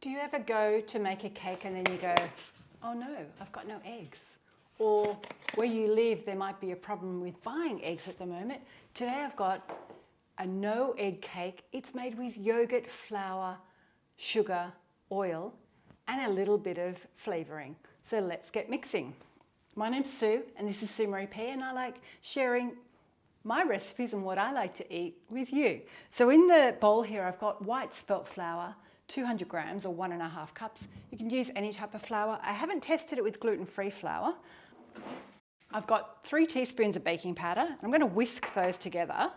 Do you ever go to make a cake and then you go, oh no, I've got no eggs? Or where you live, there might be a problem with buying eggs at the moment. Today I've got a no egg cake. It's made with yogurt, flour, sugar, oil, and a little bit of flavouring. So let's get mixing. My name's Sue, and this is Sue Marie P, and I like sharing my recipes and what I like to eat with you. So in the bowl here, I've got white spelt flour, 200 grams or 1.5 cups. You can use any type of flour. I haven't tested it with gluten-free flour. I've got 3 teaspoons of baking powder. I'm going to whisk those together.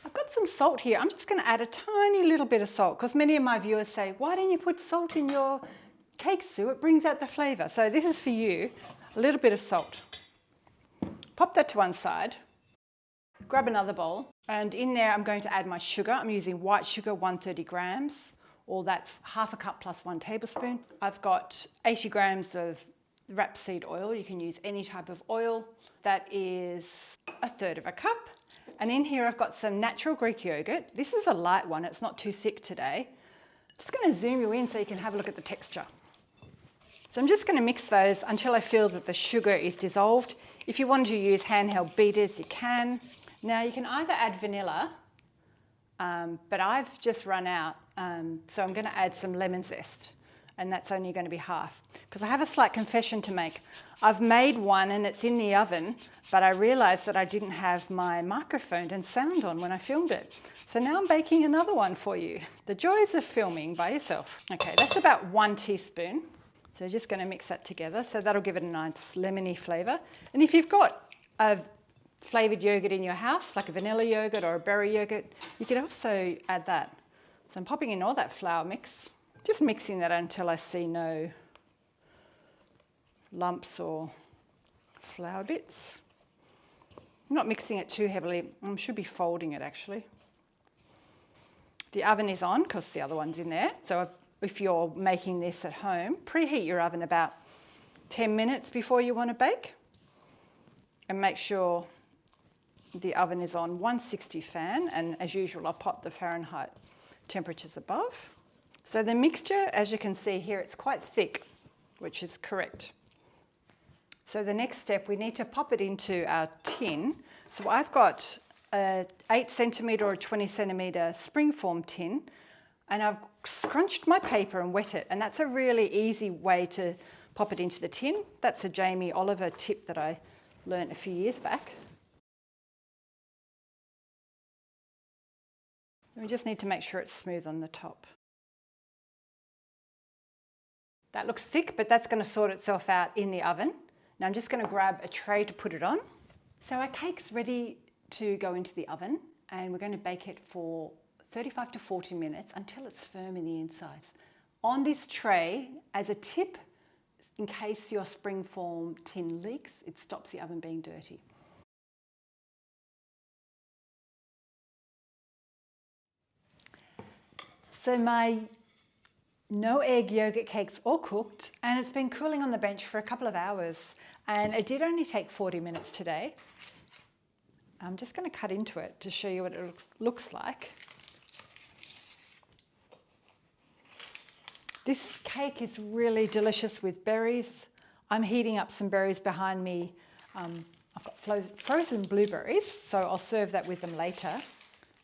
I've got some salt here. I'm just going to add a tiny little bit of salt because many of my viewers say, why don't you put salt in your cake, Sue? It brings out the flavour. So this is for you, a little bit of salt. Pop that to one side. Grab another bowl, and in there I'm going to add my sugar. I'm using white sugar, 130 grams, or that's 1/2 cup plus 1 tablespoon. I've got 80 grams of rapeseed oil. You can use any type of oil. That is 1/3 cup. And in here I've got some natural Greek yogurt. This is a light one, it's not too thick today. Just going to zoom you in so you can have a look at the texture. So I'm just going to mix those until I feel that the sugar is dissolved. If you want to use handheld beaters, you can. Now you can either add vanilla, but I've just run out, so I'm going to add some lemon zest, and that's only going to be half. Because I have a slight confession to make. I've made one and it's in the oven, but I realised that I didn't have my microphone and sound on when I filmed it. So now I'm baking another one for you. The joys of filming by yourself. Okay, that's about 1 teaspoon. So just going to mix that together. So that'll give it a nice lemony flavour. And if you've got a flavoured yogurt in your house, like a vanilla yogurt or a berry yogurt, you could also add that. So I'm popping in all that flour mix, just mixing that until I see no lumps or flour bits. I'm not mixing it too heavily. I should be folding it actually. The oven is on because the other one's in there. So if you're making this at home, preheat your oven about 10 minutes before you want to bake. And make sure the oven is on 160 fan, and as usual I'll pop the Fahrenheit temperatures above. So the mixture, as you can see here, it's quite thick, which is correct. So the next step, we need to pop it into our tin. So I've got a 8 centimetre or a 20 centimetre springform tin, and I've scrunched my paper and wet it, and that's a really easy way to pop it into the tin. That's a Jamie Oliver tip that I learned a few years back. We just need to make sure it's smooth on the top. That looks thick, but that's going to sort itself out in the oven. Now I'm just going to grab a tray to put it on. So our cake's ready to go into the oven, and we're going to bake it for 35 to 40 minutes until it's firm in the insides. On this tray, as a tip, in case your springform tin leaks, it stops the oven being dirty. So my no egg yogurt cake's all cooked, and it's been cooling on the bench for a couple of hours, and it did only take 40 minutes today. I'm just going to cut into it to show you what it looks like. This cake is really delicious with berries. I'm heating up some berries behind me. I've got frozen blueberries, so I'll serve that with them later,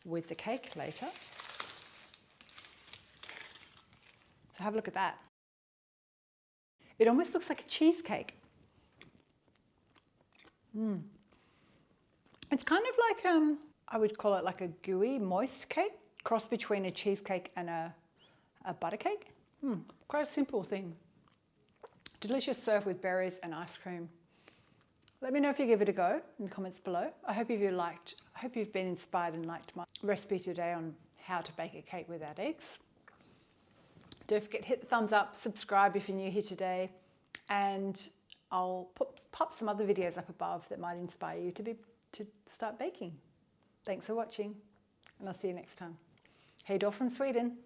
with the cake later. So have a look at that. It almost looks like a cheesecake. It's kind of like, I would call it like a gooey, moist cake, cross between a cheesecake and a butter cake. Quite a simple thing. Delicious, served with berries and ice cream. Let me know if you give it a go in the comments below. I hope you've been inspired and liked my recipe today on how to bake a cake without eggs. Don't forget to hit the thumbs up, subscribe if you're new here today, and I'll pop some other videos up above that might inspire you to start baking. Thanks for watching, and I'll see you next time. Hej då from Sweden.